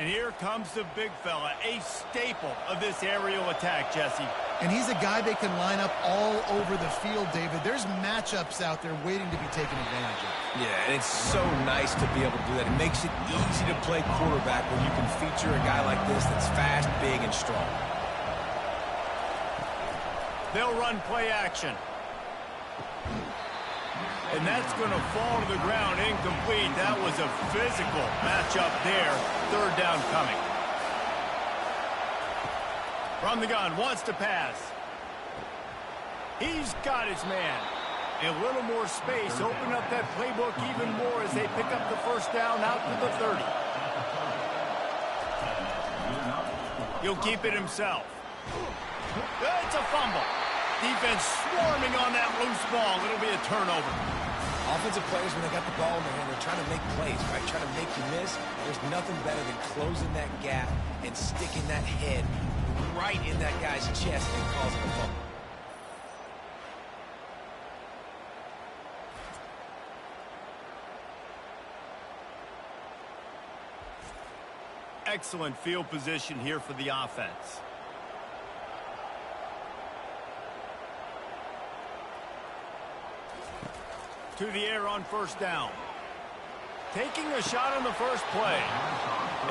And here comes the big fella, a staple of this aerial attack, Jesse. And he's a guy they can line up all over the field, David. There's matchups out there waiting to be taken advantage of. Yeah, and it's so nice to be able to do that. It makes it easy to play quarterback when you can feature a guy like this that's fast, big, and strong. They'll run play action. And that's going to fall to the ground incomplete. That was a physical matchup there. Third down coming. From the gun, wants to pass. He's got his man. A little more space. Open up that playbook even more as they pick up the first down out to the 30. He'll keep it himself. It's a fumble. Defense swarming on that loose ball. It'll be a turnover. Offensive players, when they got the ball in their hand, they're trying to make plays, right? Trying to make you miss. There's nothing better than closing that gap and sticking that head right in that guy's chest and causing a fumble. Excellent field position here for the offense. To the air on first down. Taking a shot on the first play.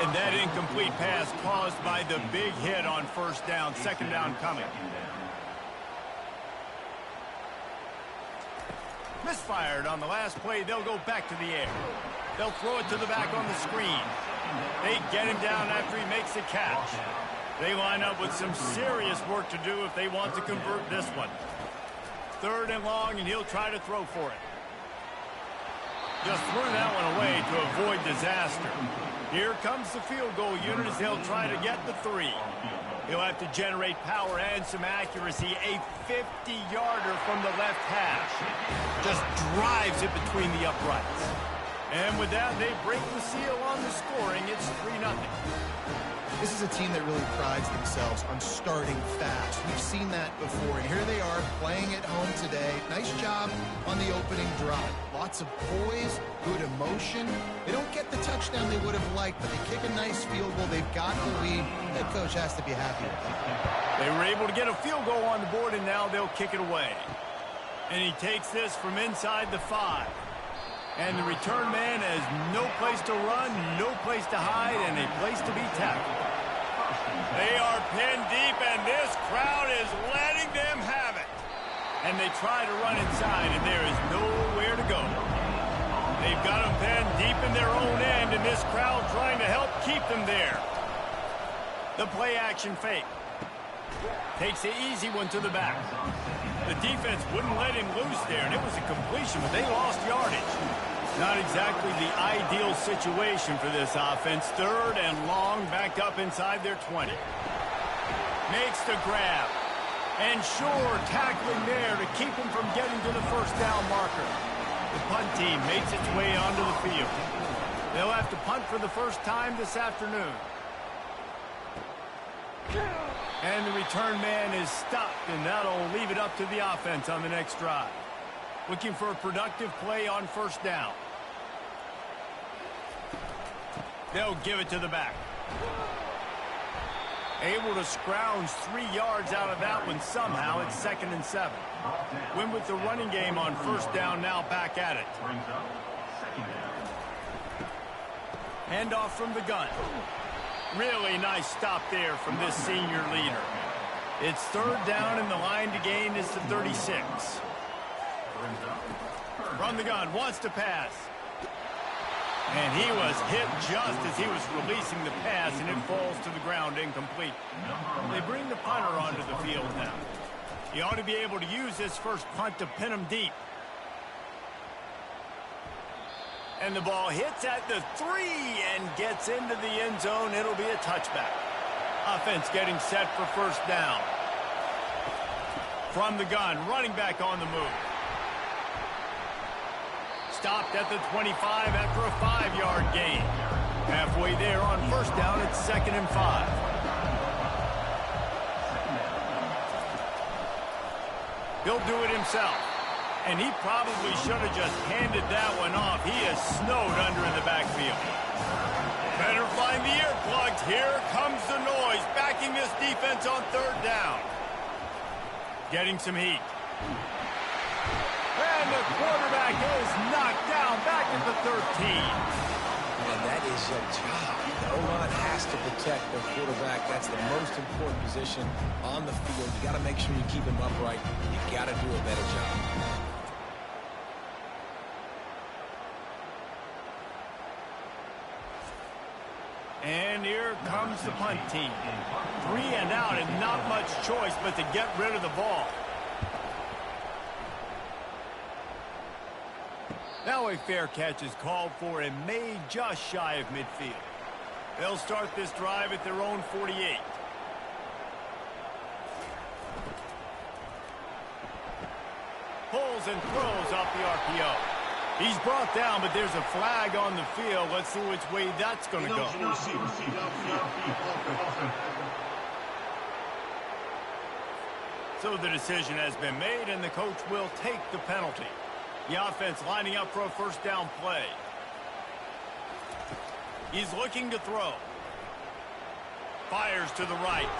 And that incomplete pass caused by the big hit on first down. Second down coming. Misfired on the last play. They'll go back to the air. They'll throw it to the back on the screen. They get him down after he makes the catch. They line up with some serious work to do if they want to convert this one. Third and long, and he'll try to throw for it. Just threw that one away to avoid disaster. Here comes the field goal unit as they'll try to get the 3. He'll have to generate power and some accuracy. A 50-yarder from the left hash. Just drives it between the uprights. And with that, they break the seal on the scoring. It's 3-0. This is a team that really prides themselves on starting fast. We've seen that before, and here they are playing at home today. Nice job on the opening drive. Lots of poise, good emotion. They don't get the touchdown they would have liked, but they kick a nice field goal. They've got the lead. Head coach has to be happy with that. They were able to get a field goal on the board, and now they'll kick it away. And he takes this from inside the 5. And the return man has no place to run, no place to hide, and a place to be tackled. They are pinned deep, and this crowd is letting them have it. And they try to run inside, and there is nowhere to go. They've got them pinned deep in their own end, and this crowd trying to help keep them there. The play-action fake. Takes the easy one to the back. The defense wouldn't let him loose there, and it was a completion, but they lost yardage. Not exactly the ideal situation for this offense. Third and long, back up inside their 20. Makes the grab. And sure, tackling there to keep him from getting to the first down marker. The punt team makes its way onto the field. They'll have to punt for the first time this afternoon. And the return man is stopped, and that'll leave it up to the offense on the next drive. Looking for a productive play on first down. They'll give it to the back. Able to scrounge 3 yards out of that one somehow. It's 2nd and 7. Win with the running game on first down, now back at it. Handoff from the gun. Really nice stop there from this senior leader. It's third down, and the line to gain is the 36. From the gun, wants to pass. And he was hit just as he was releasing the pass, and it falls to the ground incomplete. They bring the punter onto the field now. He ought to be able to use this first punt to pin him deep. And the ball hits at the 3 and gets into the end zone. It'll be a touchback. Offense getting set for first down. From the gun, running back on the move. Stopped at the 25 after a 5-yard gain. Halfway there on first down, it's 2nd and 5. He'll do it himself. And he probably should have just handed that one off. He is snowed under in the backfield. Better find the earplugs. Here comes the noise, backing this defense on third down. Getting some heat. And the quarterback is knocked down back at the 13. And that is your job. The O-line has to protect their quarterback. That's the most important position on the field. You got to make sure you keep him upright. You got to do a better job. And here comes the punt team. 3 and out and not much choice but to get rid of the ball. Now a fair catch is called for and made just shy of midfield. They'll start this drive at their own 48. Pulls and throws off the RPO. He's brought down, but there's a flag on the field. Let's see which way that's going to go. So the decision has been made, and the coach will take the penalty. The offense lining up for a first down play. He's looking to throw. Fires to the right.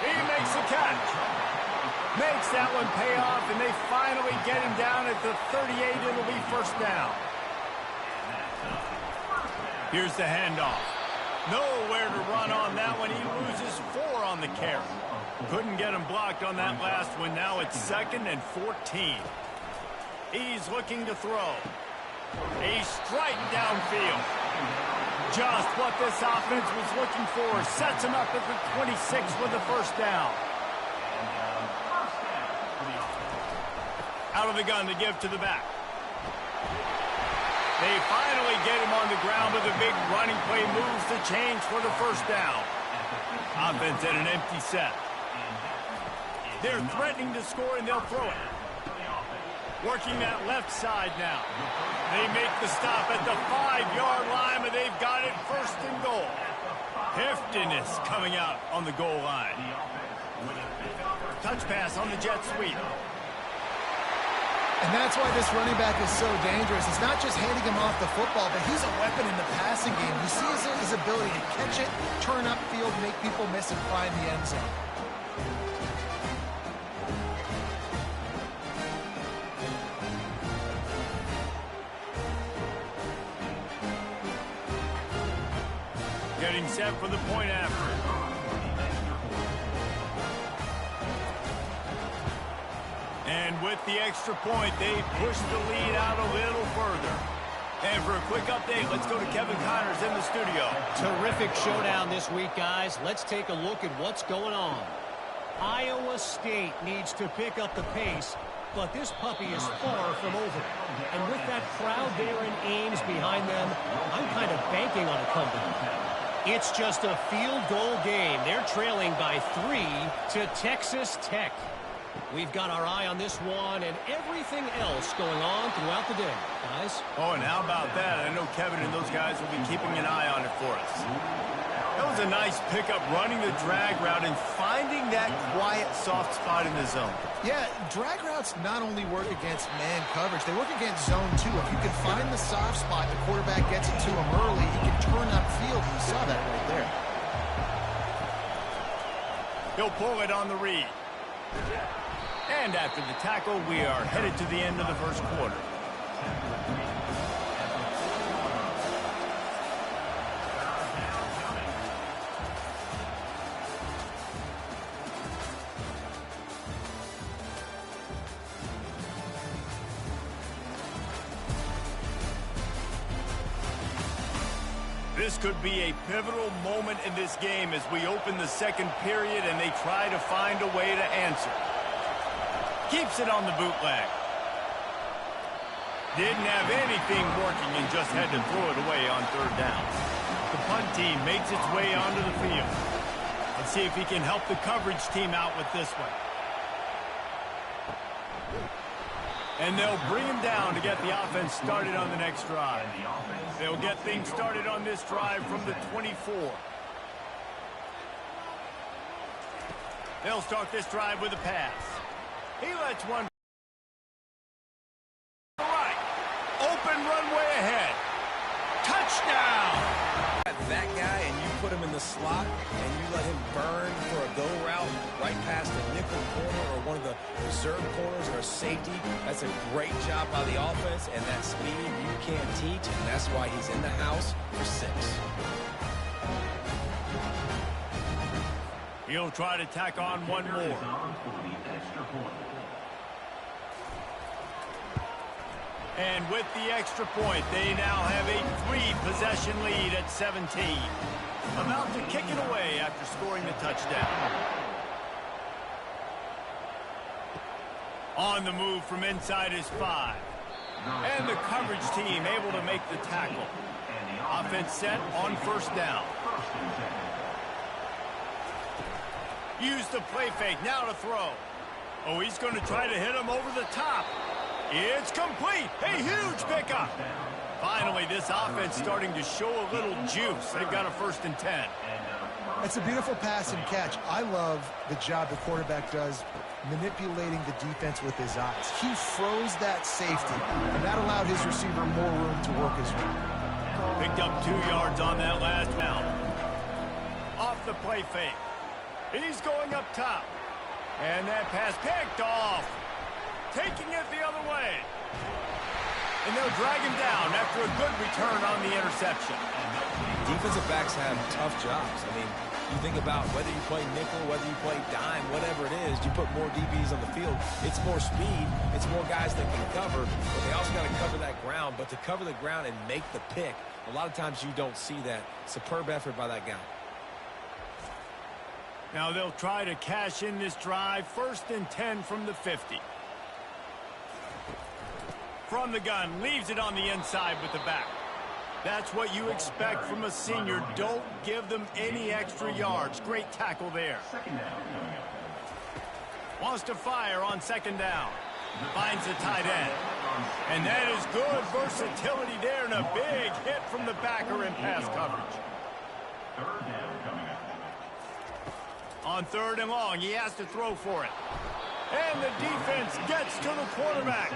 He makes the catch. Makes that one pay off, and they finally get him down at the 38. It'll be first down. Here's the handoff. Nowhere to run on that one. He loses 4 on the carry. Couldn't get him blocked on that last one. Now it's 2nd and 14. He's looking to throw. A strike downfield. Just what this offense was looking for. Sets him up at the 26 with the first down. Out of the gun to give to the back. They finally get him on the ground with a big running play. Moves the change for the first down. Offense at an empty set. They're threatening to score, and they'll throw it. Working that left side now. They make the stop at the 5-yard line, but they've got it first and goal. Heftiness coming out on the goal line. Touch pass on the jet sweep. And that's why this running back is so dangerous. It's not just handing him off the football, but he's a weapon in the passing game. You see his ability to catch it, turn upfield, make people miss, and find the end zone. Getting set for the point after. And with the extra point, they push the lead out a little further. And for a quick update, let's go to Kevin Connors in the studio. Terrific showdown this week, guys. Let's take a look at what's going on. Iowa State needs to pick up the pace, but this puppy is far from over. And with that crowd there in Ames behind them, I'm kind of banking on a comeback. It's just a field goal game. They're trailing by 3 to Texas Tech. We've got our eye on this one and everything else going on throughout the day, guys. Oh, and how about that? I know Kevin and those guys will be keeping an eye on it for us. That was a nice pickup, running the drag route and finding that quiet, soft spot in the zone. Yeah, drag routes not only work against man coverage, they work against zone too. If you can find the soft spot, the quarterback gets it to him early, he can turn upfield. You saw that right there. He'll pull it on the read. And after the tackle, we are headed to the end of the first quarter. This could be a pivotal moment in this game as we open the second period and they try to find a way to answer. Keeps it on the bootleg. Didn't have anything working and just had to throw it away on third down. The punt team makes its way onto the field. Let's see if he can help the coverage team out with this one. And they'll bring him down to get the offense started on the next drive. They'll get things started on this drive from the 24. They'll start this drive with a pass. He lets one right. Open runway ahead. Touchdown! that guy and you put him in the slot and you let him burn for a go route right past the nickel corner or one of the reserve corners or safety, that's a great job by the offense, and that speed you can't teach, and that's why he's in the house for 6. He'll try to tack on one more. And with the extra point, they now have a 3-possession lead at 17. About to kick it away after scoring the touchdown. On the move from inside his 5. And the coverage team able to make the tackle. Offense set on first down. Use the play fake, now to throw. Oh, he's going to try to hit him over the top. It's complete. A huge pickup. Finally, this offense starting to show a little juice. They've got a 1st and 10. It's a beautiful pass and catch. I love the job the quarterback does manipulating the defense with his eyes. He froze that safety, and that allowed his receiver more room to work his route. Picked up 2 yards on that last down. Off the play fake. He's going up top. And that pass picked off. Taking it the other way. And they'll drag him down after a good return on the interception. Defensive backs have tough jobs. I mean, you think about whether you play nickel, whether you play dime, whatever it is, you put more DBs on the field. It's more speed. It's more guys that can cover, but they also got to cover that ground. But to cover the ground and make the pick, a lot of times you don't see that. Superb effort by that guy. Now they'll try to cash in this drive. 1st and 10 from the 50. From the gun, leaves it on the inside with the back. That's what you expect from a senior. Don't give them any extra yards. Great tackle there. Wants to fire on 2nd down. Finds the tight end. And that is good versatility there, and a big hit from the backer in pass coverage. On 3rd and long, he has to throw for it. And the defense gets to the quarterback.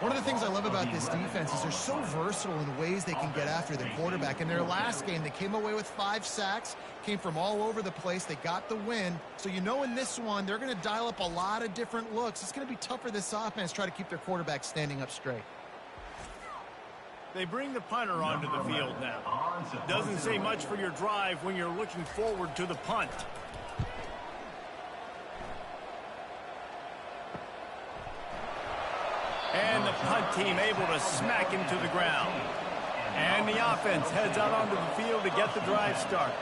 One of the things I love about this defense is they're so versatile in the ways they can get after the quarterback. In their last game, they came away with 5 sacks, came from all over the place. They got the win. So you know in this one, they're going to dial up a lot of different looks. It's going to be tough for this offense to try to keep their quarterback standing up straight. They bring the punter onto the field now. Doesn't say much for your drive when you're looking forward to the punt. And the punt team able to smack him to the ground. And the offense heads out onto the field to get the drive started.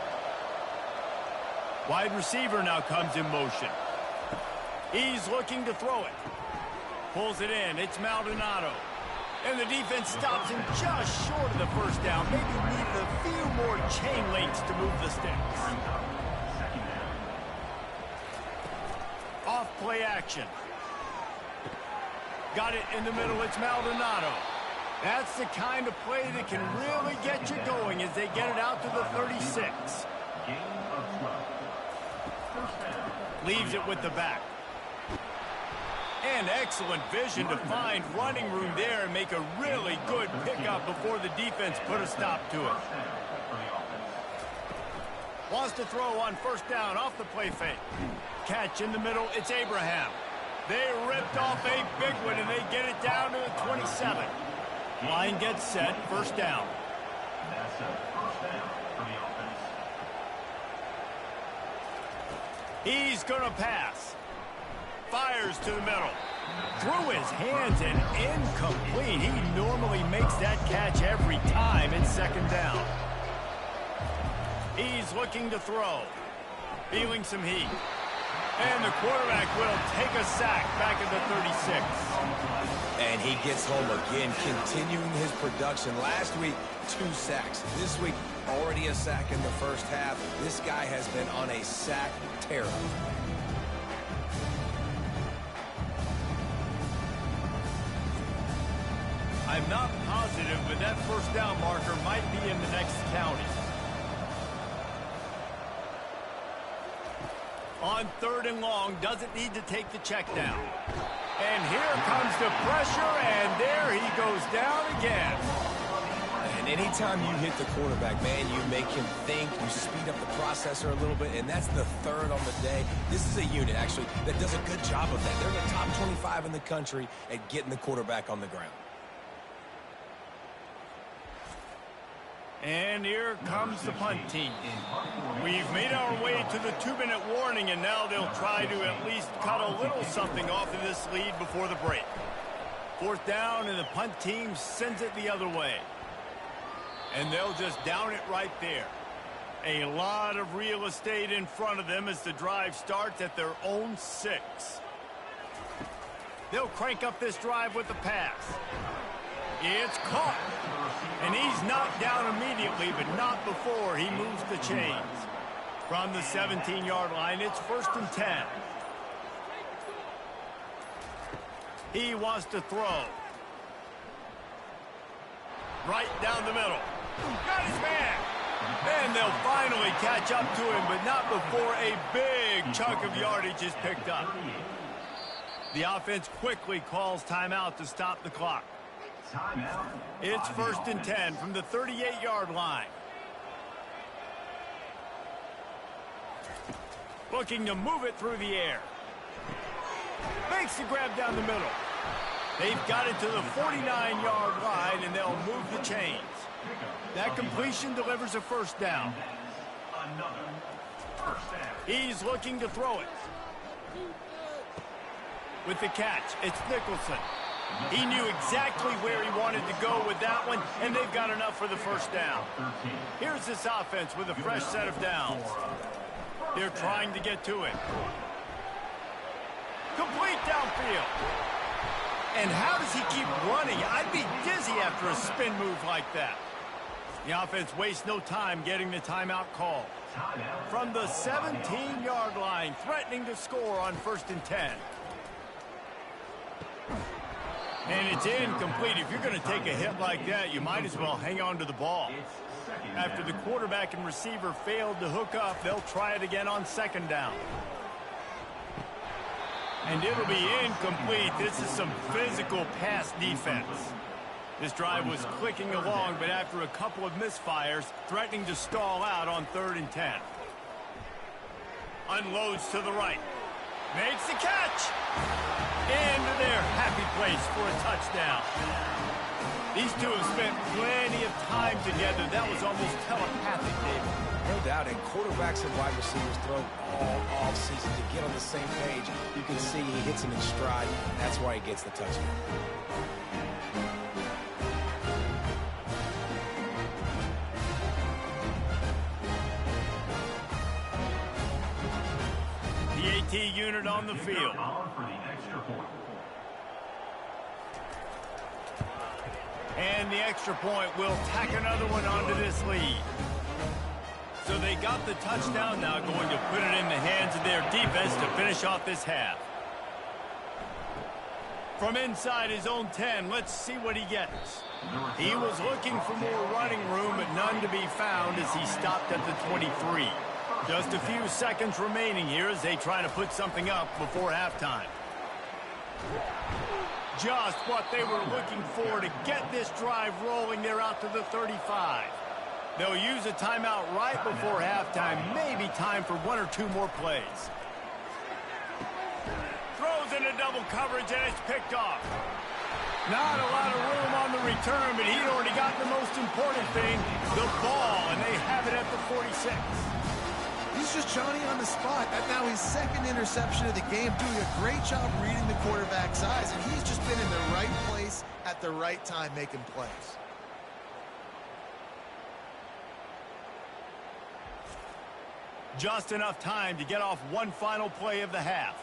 Wide receiver now comes in motion. He's looking to throw it. Pulls it in. It's Maldonado. And the defense stops him just short of the 1st down. Maybe needed a few more chain links to move the sticks. Off play action. Got it in the middle. It's Maldonado. That's the kind of play that can really get you going as they get it out to the 36. Leaves it with the back. And excellent vision to find running room there and make a really good pickup before the defense put a stop to it. Wants to throw on 1st down off the play fake. Catch in the middle. It's Abraham. They ripped off a big one, and they get it down to the 27. Line gets set. 1st down. That's a 1st down for the offense. He's going to pass. Fires to the middle. Through his hands and incomplete. He normally makes that catch every time. It's 2nd down. He's looking to throw. Feeling some heat. And the quarterback will take a sack back at the 36. And he gets home again, continuing his production. Last week, 2 sacks. This week, already a sack in the 1st half. This guy has been on a sack tear. I'm not positive, but that 1st down marker might be in the next county. On 3rd and long, doesn't need to take the check down. And here comes the pressure, and there he goes down again. And Anytime you hit the quarterback, man, you make him think, you speed up the processor a little bit, and that's the third on the day. This is a unit, actually, that does a good job of that. They're in the top 25 in the country at getting the quarterback on the ground. And here comes the punt team. We've made our way to the 2-minute warning, and now they'll try to at least cut a little something off of this lead before the break. 4th down, and the punt team sends it the other way. And they'll just down it right there. A lot of real estate in front of them as the drive starts at their own 6. They'll crank up this drive with the pass. It's caught. And he's knocked down immediately, but not before he moves the chains. From the 17-yard line, it's 1st and 10. He wants to throw. Right down the middle. Got his man. And they'll finally catch up to him, but not before a big chunk of yardage is picked up. The offense quickly calls timeout to stop the clock. It's 1st and 10 from the 38-yard line. Looking to move it through the air. Makes the grab down the middle. They've got it to the 49-yard line, and they'll move the chains. That completion delivers a 1st down. He's looking to throw it. With the catch, it's Nicholson. He knew exactly where he wanted to go with that one, and they've got enough for the 1st down. Here's this offense with a fresh set of downs. They're trying to get to it. Complete downfield. And how does he keep running? I'd be dizzy after a spin move like that. The offense wastes no time getting the timeout call. From the 17-yard line, threatening to score on 1st and 10. And it's incomplete. If you're going to take a hit like that, you might as well hang on to the ball. After the quarterback and receiver failed to hook up, they'll try it again on 2nd down. And it'll be incomplete. This is some physical pass defense. This drive was clicking along, but after a couple of misfires, threatening to stall out on 3rd and 10. Unloads to the right. Makes the catch. Into their happy place for a touchdown. These two have spent plenty of time together. That was almost telepathic, David. No doubt, and quarterbacks and wide receivers throw all off-season to get on the same page. You can see he hits him in stride. That's why he gets the touchdown. The AT unit on the field. And the extra point will tack another one onto this lead. So they got the touchdown now, going to put it in the hands of their defense to finish off this half. From inside his own 10, let's see what he gets. He was looking for more running room, but none to be found as he stopped at the 23. Just a few seconds remaining here as they try to put something up before halftime. Just what they were looking for to get this drive rolling. They're out to the 35. They'll use a timeout right before halftime. Maybe time for 1 or 2 more plays. Throws into double coverage, and it's picked off. Not a lot of room on the return, but he'd already got the most important thing, the ball, and they have it at the 46. He's just Johnny on the spot. And now his 2nd interception of the game, doing a great job reading the quarterback's eyes, and he's just been in the right place at the right time making plays. Just enough time to get off one final play of the half.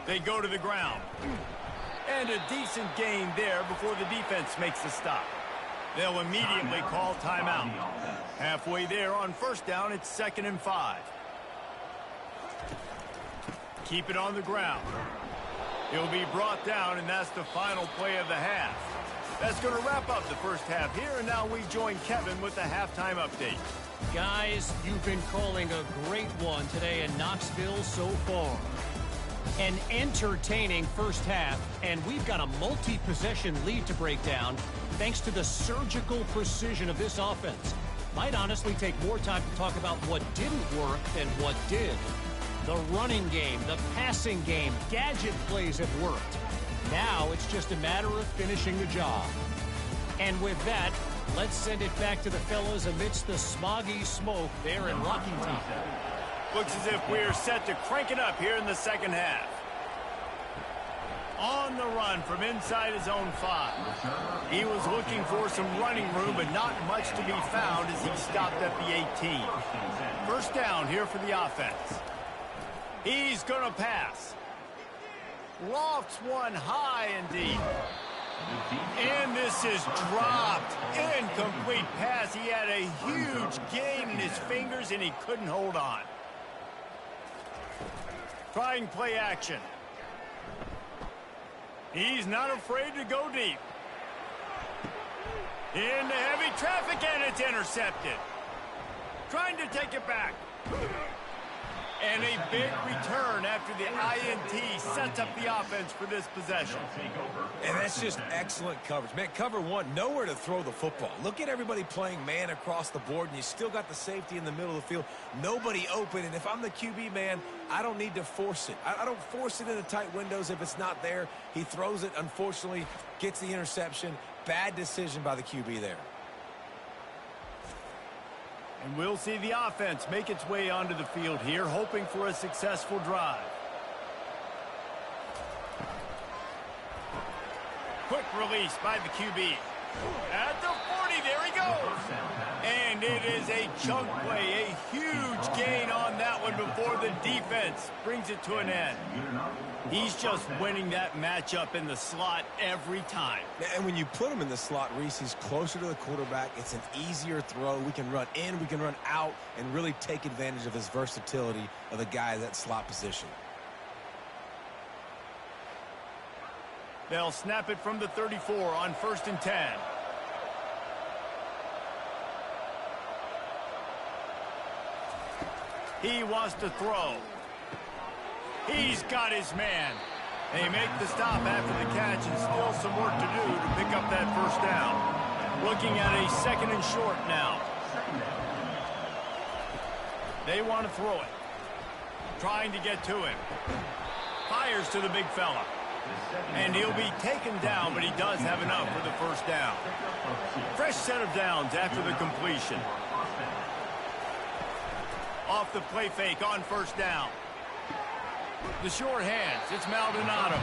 They go to the ground. And a decent gain there before the defense makes the stop. They'll immediately call timeout. Halfway there on 1st down, it's 2nd and 5. Keep it on the ground. He'll be brought down, and that's the final play of the half. That's going to wrap up the first half here, and now we join Kevin with the halftime update. Guys, you've been calling a great one today in Knoxville so far. An entertaining first half, and we've got a multi-possession lead to break down thanks to the surgical precision of this offense. Might honestly take more time to talk about what didn't work than what did. The running game, the passing game, gadget plays have worked. Now it's just a matter of finishing the job. And with that, let's send it back to the fellas amidst the smoggy smoke there in Rocky Top. Looks as if we're set to crank it up here in the second half. On the run from inside his own 5. He was looking for some running room, but not much to be found as he stopped at the 18. First down here for the offense. He's going to pass. Lofts one high and deep. And this is dropped. Incomplete pass. He had a huge gain in his fingers, and he couldn't hold on. Trying play action. He's not afraid to go deep. Into heavy traffic, and it's intercepted. Trying to take it back. And a big return after the INT sets up the offense for this possession. And that's just excellent coverage. Man, cover one, nowhere to throw the football. Look at everybody playing man across the board, and you still got the safety in the middle of the field. Nobody open, and if I'm the QB, man, I don't need to force it. I don't force it into tight windows if it's not there. He throws it, unfortunately, gets the interception. Bad decision by the QB there. And we'll see the offense make its way onto the field here, hoping for a successful drive. Quick release by the QB. At the 40, there he goes. And it is a chunk play, a huge gain on that one before the defense brings it to an end. He's just winning that matchup in the slot every time. And when you put him in the slot, Reese, he's closer to the quarterback. It's an easier throw. We can run in, we can run out, and really take advantage of his versatility of the guy in that slot position. They'll snap it from the 34 on 1st and 10. He wants to throw. He's got his man. They make the stop after the catch, and still some work to do to pick up that first down. Looking at a 2nd and short now. They want to throw it. Trying to get to him. Fires to the big fella. And he'll be taken down, but he does have enough for the first down. Fresh set of downs after the completion. Off the play fake on 1st down. The short hands, it's Maldonado.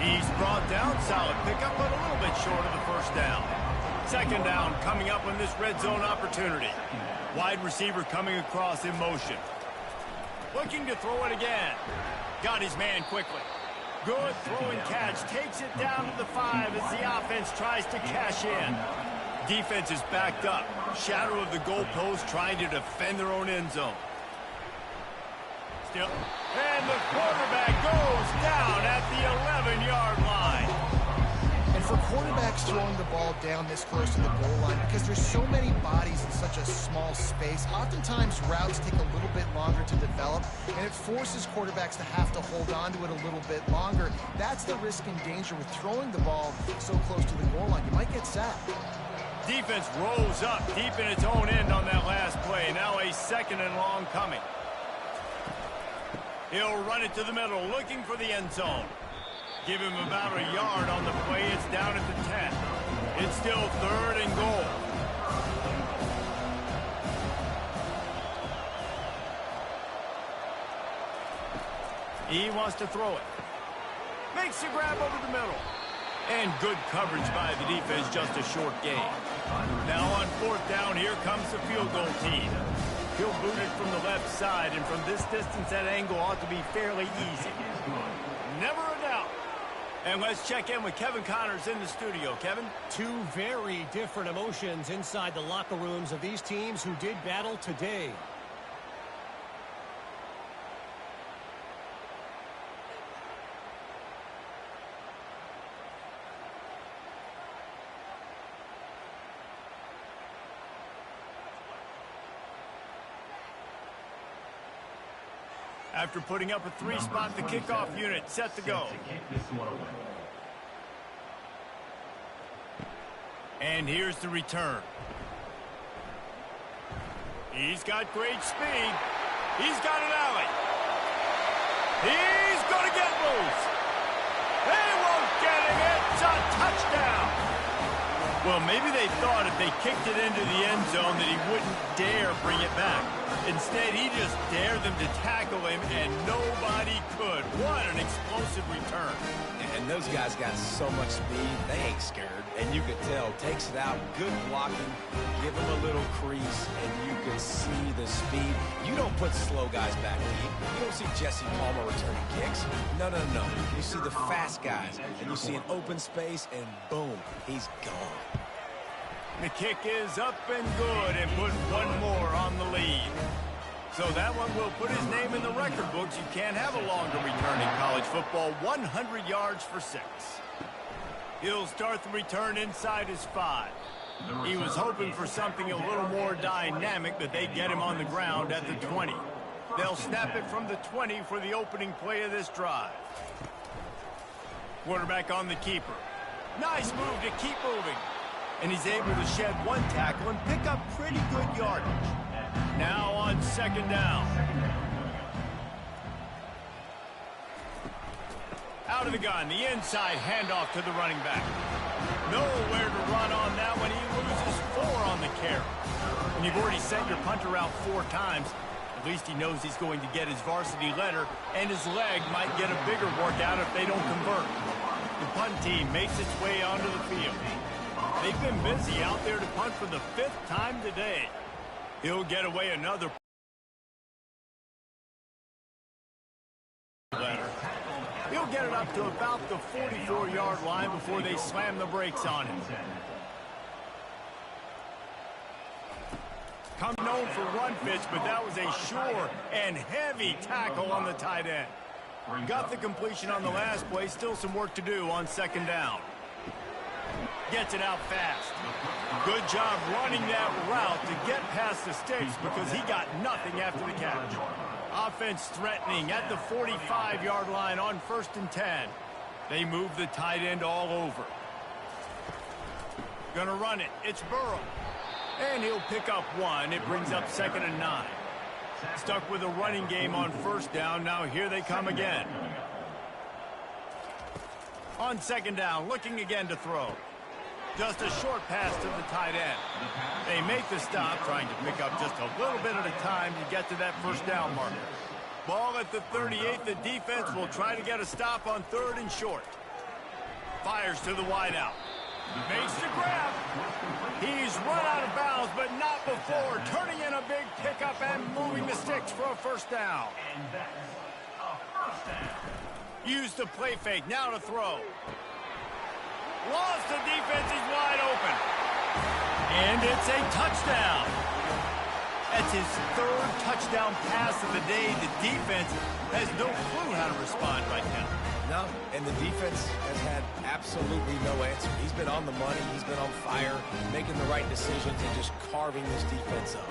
He's brought down, solid pickup, but a little bit short of the first down. 2nd down coming up on this red zone opportunity. Wide receiver coming across in motion. Looking to throw it again. Got his man quickly. Good throw and catch. Takes it down to the 5 as the offense tries to cash in. Defense is backed up. Shadow of the goalpost trying to defend their own end zone. Still. And the quarterback goes down at the 11-yard line. And for quarterbacks throwing the ball down this close to the goal line, because there's so many bodies in such a small space, oftentimes routes take a little bit longer to develop, and it forces quarterbacks to have to hold on to it a little bit longer. That's the risk and danger with throwing the ball so close to the goal line. You might get sacked. Defense rolls up deep in its own end on that last play. Now a 2nd and long coming. He'll run it to the middle, looking for the end zone. Give him about a yard on the play. It's down at the 10. It's still 3rd and goal. He wants to throw it. Makes the grab over the middle. And good coverage by the defense, just a short gain. Now on 4th down, here comes the field goal team. He'll boot it from the left side, and from this distance, that angle ought to be fairly easy. Never a doubt. And let's check in with Kevin Connors in the studio. Kevin? Two very different emotions inside the locker rooms of these teams who did battle today. After putting up a 3-spot, the kickoff unit set to go. And here's the return. He's got great speed. He's got an alley. He's going to get loose. They won't get him. It's a touchdown. Well, maybe they thought if they kicked it into the end zone that he wouldn't dare bring it back. Instead, he just dared them to tackle him, and nobody could. What an explosive return. And those guys got so much speed, they ain't scared. And you could tell, takes it out, good blocking, give him a little crease, and you can see the speed. You don't put slow guys back deep. You don't see Jesse Palmer returning kicks. No, no, no. You see the fast guys, and you see an open space, and boom, he's gone. The kick is up and good and put one more on the lead. So that one will put his name in the record books. You can't have a longer return in college football. 100 yards for 6. He'll start the return inside his 5. He was hoping for something a little more dynamic, but they get him on the ground at the 20. They'll snap it from the 20 for the opening play of this drive. Quarterback on the keeper. Nice move to keep moving. And he's able to shed one tackle and pick up pretty good yardage. Now on second down. Out of the gun, the inside handoff to the running back. Nowhere to run on that one. He loses 4 on the carry. And you've already sent your punter out 4 times. At least he knows he's going to get his varsity letter, and his leg might get a bigger workout if they don't convert. The punt team makes its way onto the field. They've been busy out there to punt for the 5th time today. He'll get away another letter. He'll get it up to about the 44-yard line before they slam the brakes on him. Come known for run fits, but that was a sure and heavy tackle on the tight end. Got the completion on the last play. Still some work to do on second down. Gets it out fast. Good job running that route to get past the sticks because he got nothing after the catch. Offense threatening at the 45-yard line on 1st and 10. They move the tight end all over. Gonna run it. It's Burrow. And he'll pick up 1. It brings up 2nd and 9. Stuck with a running game on 1st down. Now here they come again. On 2nd down, looking again to throw. Just a short pass to the tight end. They make the stop, trying to pick up just a little bit at a time to get to that 1st down marker. Ball at the 38. The defense will try to get a stop on 3rd and short. Fires to the wideout. Makes the grab. He's run out of bounds, but not before turning in a big pickup and moving the sticks for a 1st down. Use the play fake. Now to throw. Lost the defense. He's wide open. And it's a touchdown. That's his 3rd touchdown pass of the day. The defense has no clue how to respond right now. No, and the defense has had absolutely no answer. He's been on the money. He's been on fire, making the right decisions and just carving this defense up.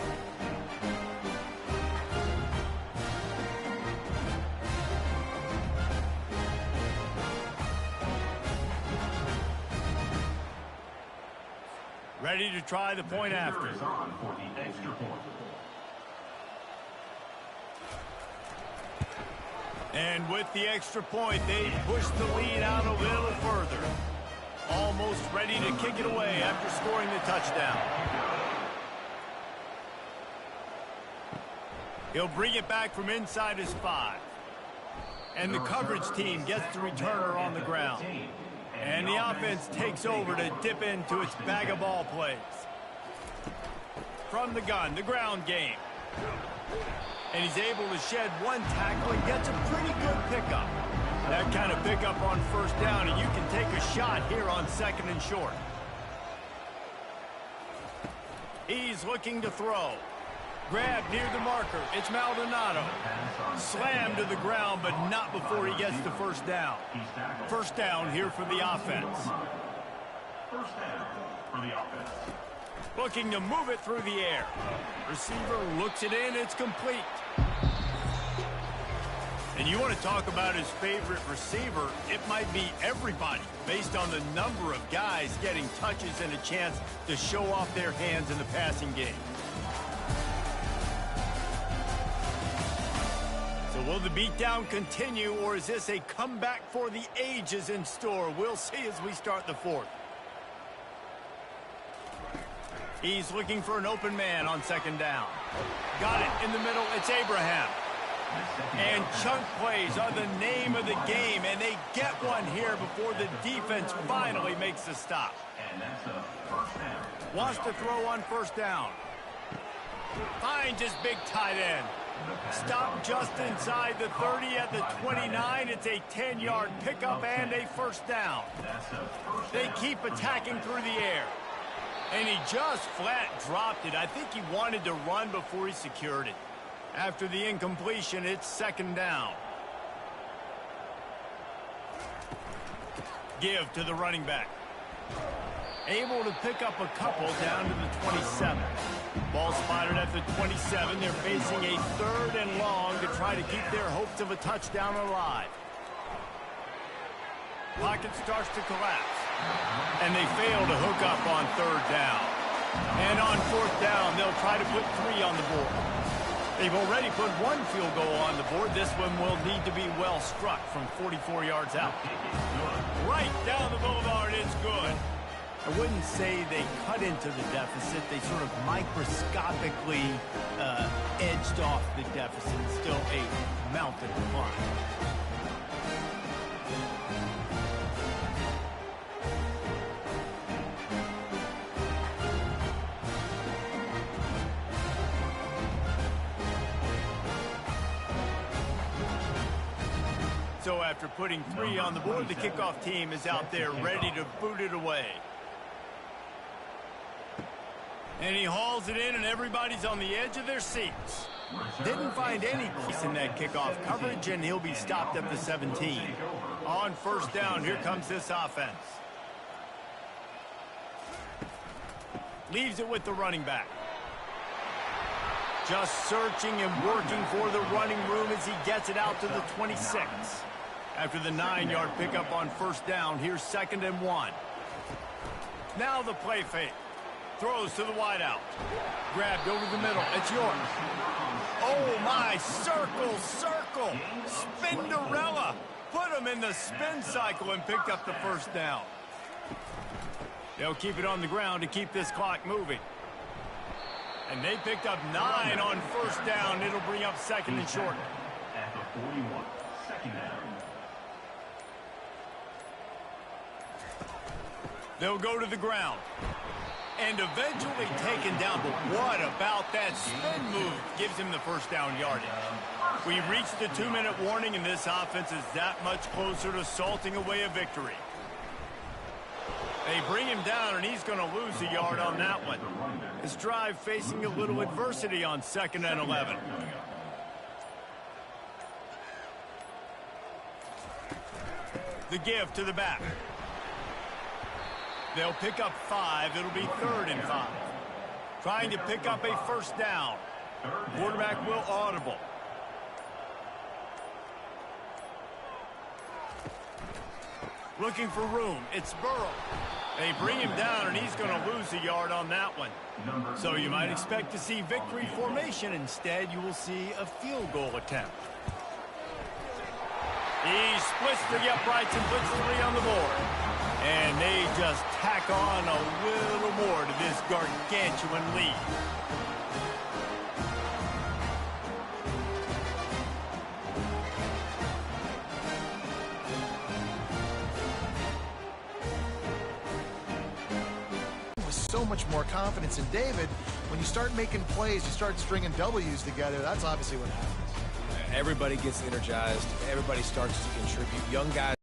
Ready to try the point after. And with the extra point, they push the lead out a little further. Almost ready to kick it away after scoring the touchdown. He'll bring it back from inside his 5. And the coverage team gets the returner on the ground. And the offense takes over to dip into its bag of ball plays. From the gun, the ground game. And he's able to shed 1 tackle and gets a pretty good pickup. That kind of pickup on 1st down, and you can take a shot here on 2nd and short. He's looking to throw. Grab near the marker. It's Maldonado. Slammed to the ground, but not before he gets to 1st down. 1st down here for the offense. 1st down for the offense. Looking to move it through the air. Receiver looks it in. It's complete. And you want to talk about his favorite receiver, it might be everybody, based on the number of guys getting touches and a chance to show off their hands in the passing game. So will the beatdown continue, or is this a comeback for the ages in store? We'll see as we start the fourth. He's looking for an open man on second down. Got it in the middle. It's Abraham. And chunk plays are the name of the game, and they get one here before the defense finally makes the stop. Wants to throw on first down. Finds his big tight end. Stop just inside the 30 at the 29. It's a 10-yard pickup and a first down. They keep attacking through the air. And he just flat dropped it. I think he wanted to run before he secured it. After the incompletion, it's second down. Give to the running back. Able to pick up a couple down to the 27. Ball spotted at the 27. They're facing a third and long to try to keep their hopes of a touchdown alive. Pocket starts to collapse. And they fail to hook up on third down. And on fourth down, they'll try to put 3 on the board. They've already put 1 field goal on the board. This one will need to be well struck from 44 yards out. Right down the boulevard, it's good. I wouldn't say they cut into the deficit. They sort of microscopically edged off the deficit. Still a mountain to climb. So after putting 3 on the board, the kickoff team is out there ready to boot it away. And he hauls it in, and everybody's on the edge of their seats. Didn't find any crease in that kickoff coverage, and he'll be stopped at the 17. On first down, here comes this offense. Leaves it with the running back. Just searching and working for the running room as he gets it out to the 26. After the 9-yard pickup on first down, here's second and 1. Now the play fake. Throws to the wideout. Grabbed over the middle. It's York. Oh, my. Circle, circle. Spinderella. Put him in the spin cycle and picked up the first down. They'll keep it on the ground to keep this clock moving. And they picked up 9 on first down. It'll bring up second and short. At the 41, second down. They'll go to the ground. And eventually taken down. But what about that spin move? Gives him the first down yardage. We reached the 2-minute warning, and this offense is that much closer to salting away a victory. They bring him down, and he's going to lose a yard on that one. His drive facing a little adversity on second and 11. The give to the back. They'll pick up 5. It'll be third and 5. Trying to pick up a first down. Quarterback will audible. Looking for room. It's Burrow. They bring him down, and he's going to lose a yard on that one. So you might expect to see victory formation. Instead, you will see a field goal attempt. He splits the uprights and puts 3 on the board. And they just tack on a little more to this gargantuan lead. With so much more confidence in David, when you start making plays, you start stringing W's together, that's obviously what happens. Everybody gets energized. Everybody starts to contribute. Young guys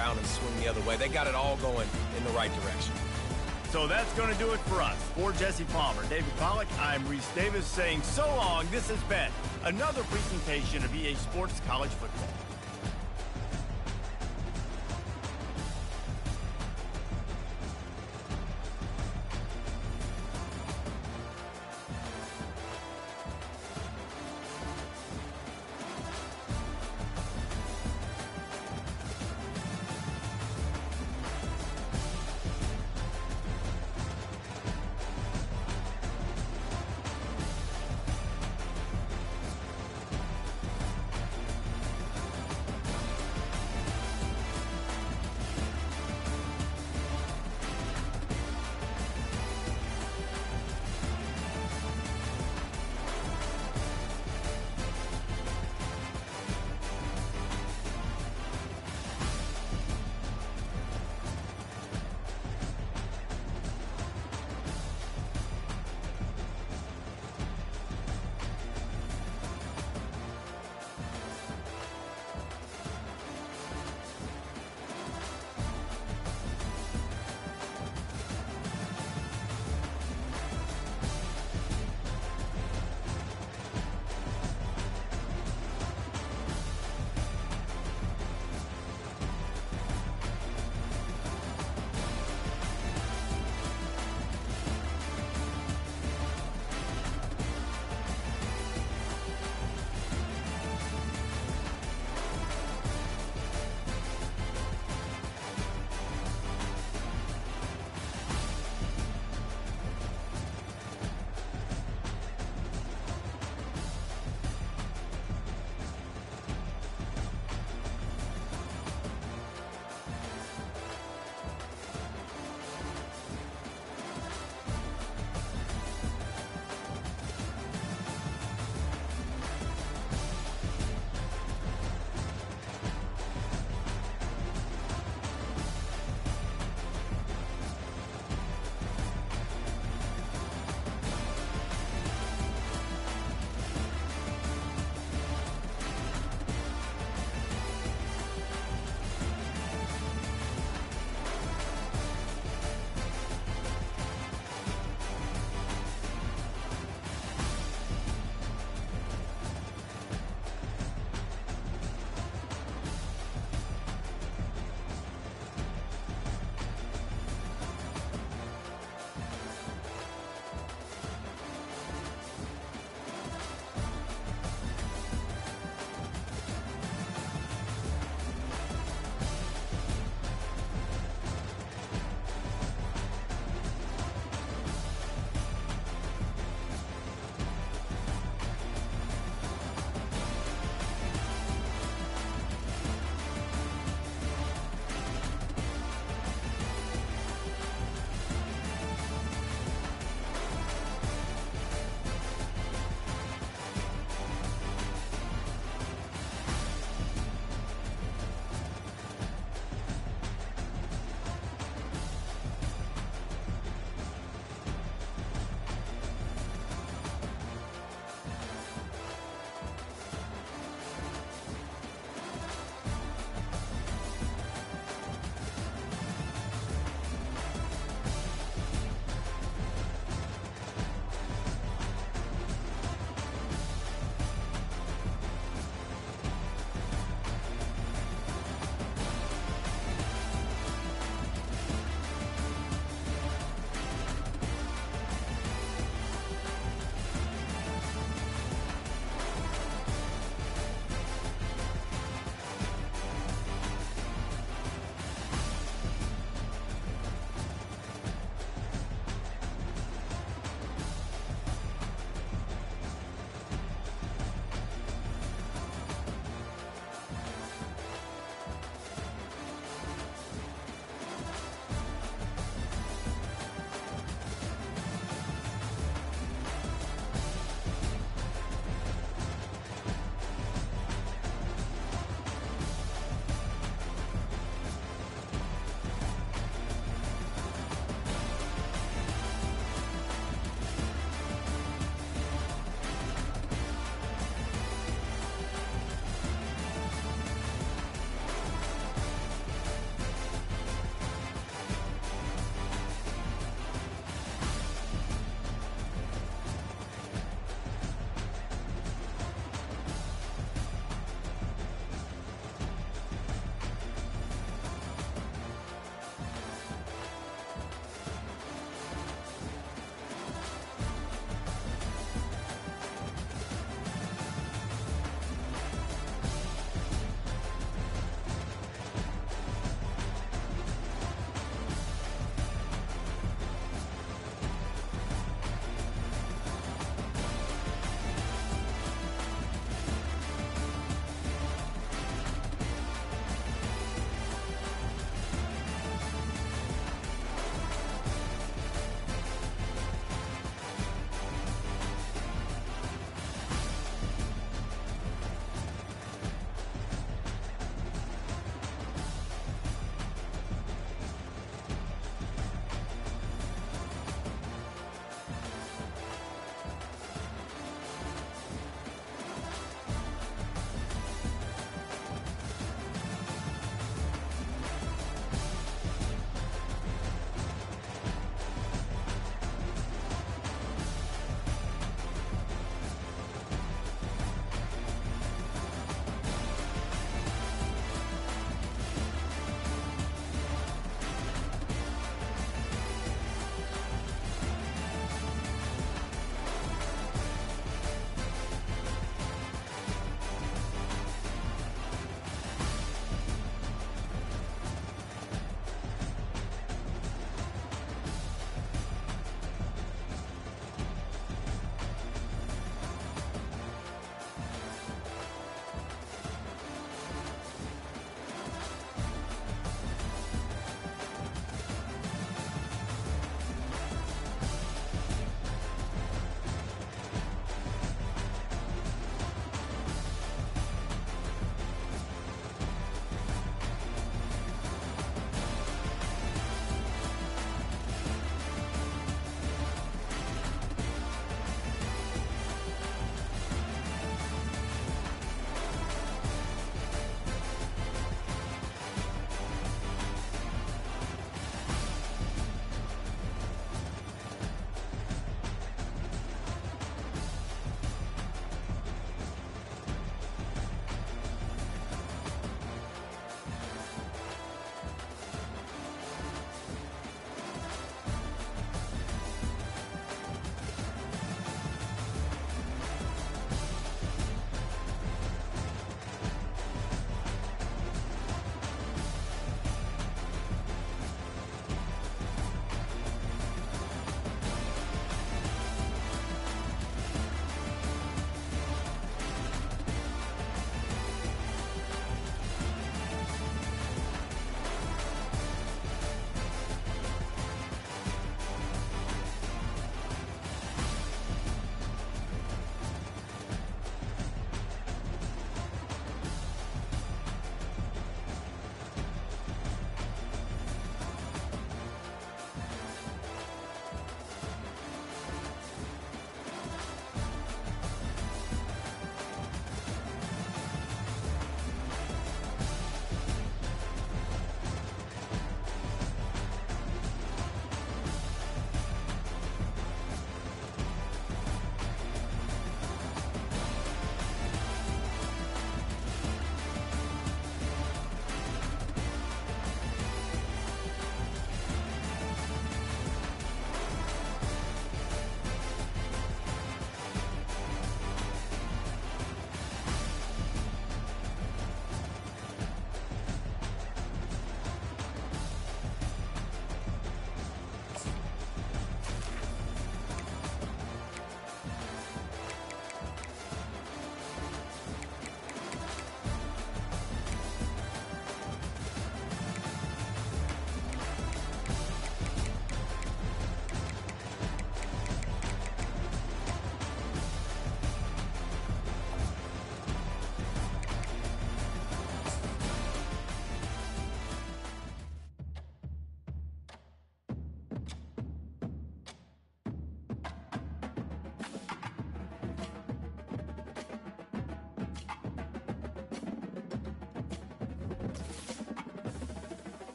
around and swing the other way. They got it all going in the right direction. So that's going to do it for us. For Jesse Palmer, David Pollack, I'm Reese Davis saying so long. This has been another presentation of EA Sports College Football.